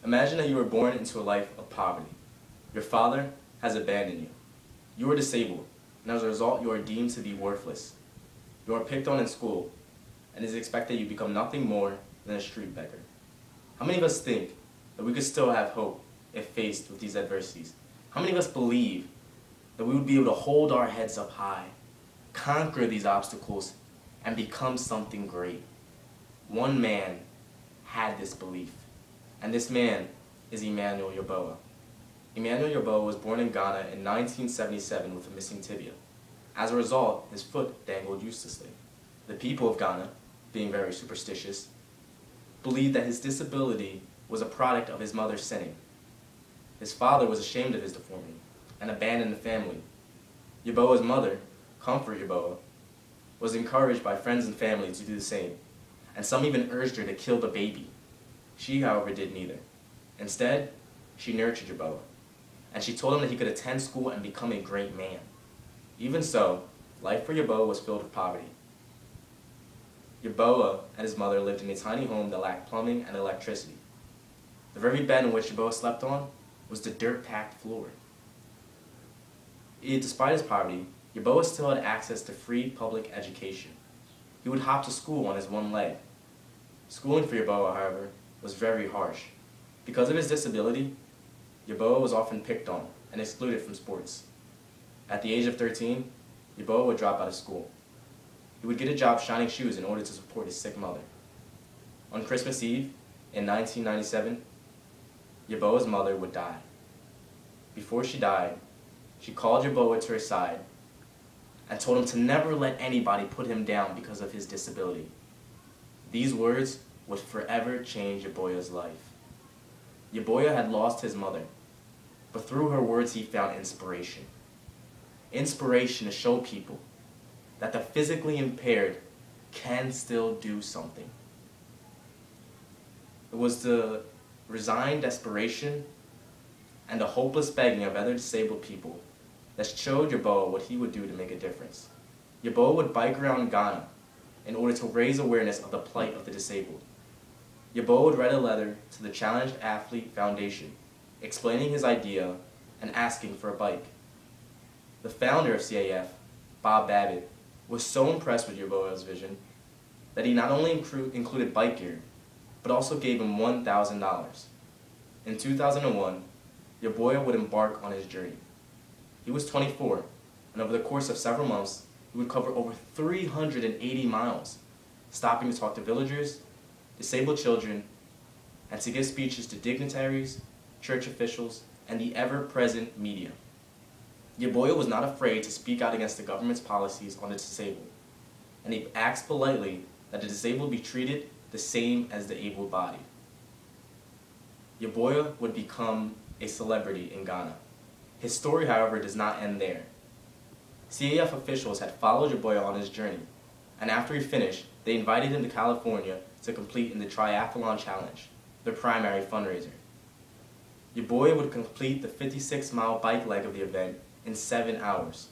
Imagine that you were born into a life of poverty. Your father has abandoned you. You are disabled, and as a result, you are deemed to be worthless. You are picked on in school, and it is expected you become nothing more than a street beggar. How many of us think that we could still have hope if faced with these adversities? How many of us believe that we would be able to hold our heads up high, conquer these obstacles, and become something great? One man had this belief, and this man is Emmanuel Yeboah. Emmanuel Yeboah was born in Ghana in 1977 with a missing tibia. As a result, his foot dangled uselessly. The people of Ghana, being very superstitious, believed that his disability was a product of his mother sinning. His father was ashamed of his deformity and abandoned the family. Yeboah's mother, Comfort Yeboah, was encouraged by friends and family to do the same, and some even urged her to kill the baby. She, however, did neither. Instead, she nurtured Yeboah, and she told him that he could attend school and become a great man. Even so, life for Yeboah was filled with poverty. Yeboah and his mother lived in a tiny home that lacked plumbing and electricity. The very bed in which Yeboah slept on was the dirt-packed floor. Yet, despite his poverty, Yeboah still had access to free public education. He would hop to school on his one leg. Schooling for Yeboah, however, was very harsh. Because of his disability, Yeboah was often picked on and excluded from sports. At the age of 13, Yeboah would drop out of school. He would get a job shining shoes in order to support his sick mother. On Christmas Eve, in 1997, Yeboah's mother would die. Before she died, she called Yeboah to her side and told him to never let anybody put him down because of his disability. These words would forever change Yeboah's life. Yeboah had lost his mother, but through her words he found inspiration. Inspiration to show people that the physically impaired can still do something. It was the resigned desperation and the hopeless begging of other disabled people that showed Yeboah what he would do to make a difference. Yeboah would bike around Ghana in order to raise awareness of the plight of the disabled. Yeboah would write a letter to the Challenged Athlete Foundation, explaining his idea and asking for a bike. The founder of CAF, Bob Babbitt, was so impressed with Yeboah's vision that he not only included bike gear, but also gave him $1,000. In 2001, Yeboah would embark on his journey. He was 24, and over the course of several months, he would cover over 380 miles, stopping to talk to villagers, disabled children, and to give speeches to dignitaries, church officials, and the ever-present media. Yeboah was not afraid to speak out against the government's policies on the disabled, and he asked politely that the disabled be treated the same as the able-bodied. Yeboah would become a celebrity in Ghana. His story, however, does not end there. CAF officials had followed Yeboah on his journey, and after he finished, they invited him to California to compete in the Triathlon Challenge, their primary fundraiser. Yeboah would complete the 56-mile bike leg of the event in 7 hours.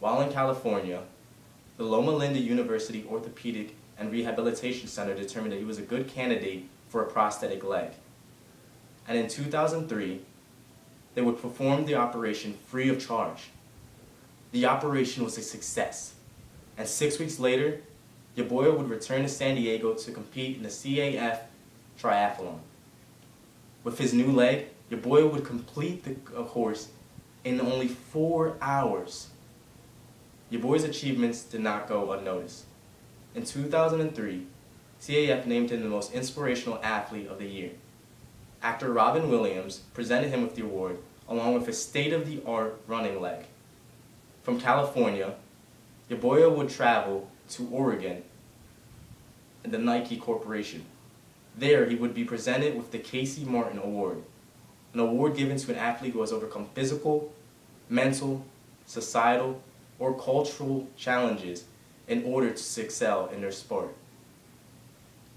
While in California, the Loma Linda University Orthopedic and Rehabilitation Center determined that he was a good candidate for a prosthetic leg. And in 2003, they would perform the operation free of charge. The operation was a success, and 6 weeks later, Yeboah would return to San Diego to compete in the CAF Triathlon. With his new leg, Yeboah would complete the course in only 4 hours. Yeboah's achievements did not go unnoticed. In 2003, CAF named him the most inspirational athlete of the year. Actor Robin Williams presented him with the award along with a state-of-the-art running leg. From California, Yeboah would travel to Oregon and the Nike Corporation. There, he would be presented with the Casey Martin Award, an award given to an athlete who has overcome physical, mental, societal, or cultural challenges in order to excel in their sport.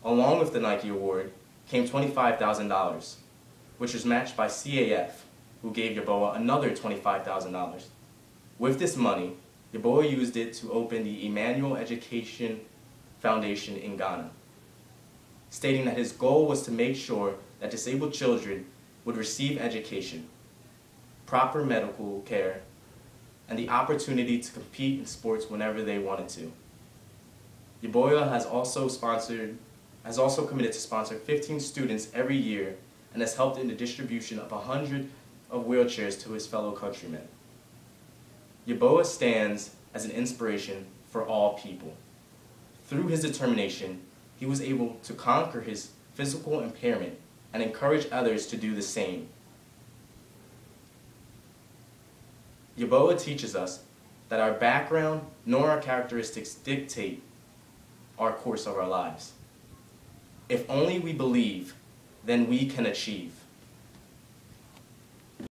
Along with the Nike Award came $25,000, which was matched by CAF, who gave Yeboah another $25,000. With this money, Yeboah used it to open the Emmanuel Education Foundation in Ghana, stating that his goal was to make sure that disabled children would receive education, proper medical care, and the opportunity to compete in sports whenever they wanted to. Yeboah has also committed to sponsor 15 students every year and has helped in the distribution of 100 of wheelchairs to his fellow countrymen. Yeboah stands as an inspiration for all people. Through his determination, he was able to conquer his physical impairment and encourage others to do the same. Yeboah teaches us that our background nor our characteristics dictate our course of our lives. If only we believe, then we can achieve.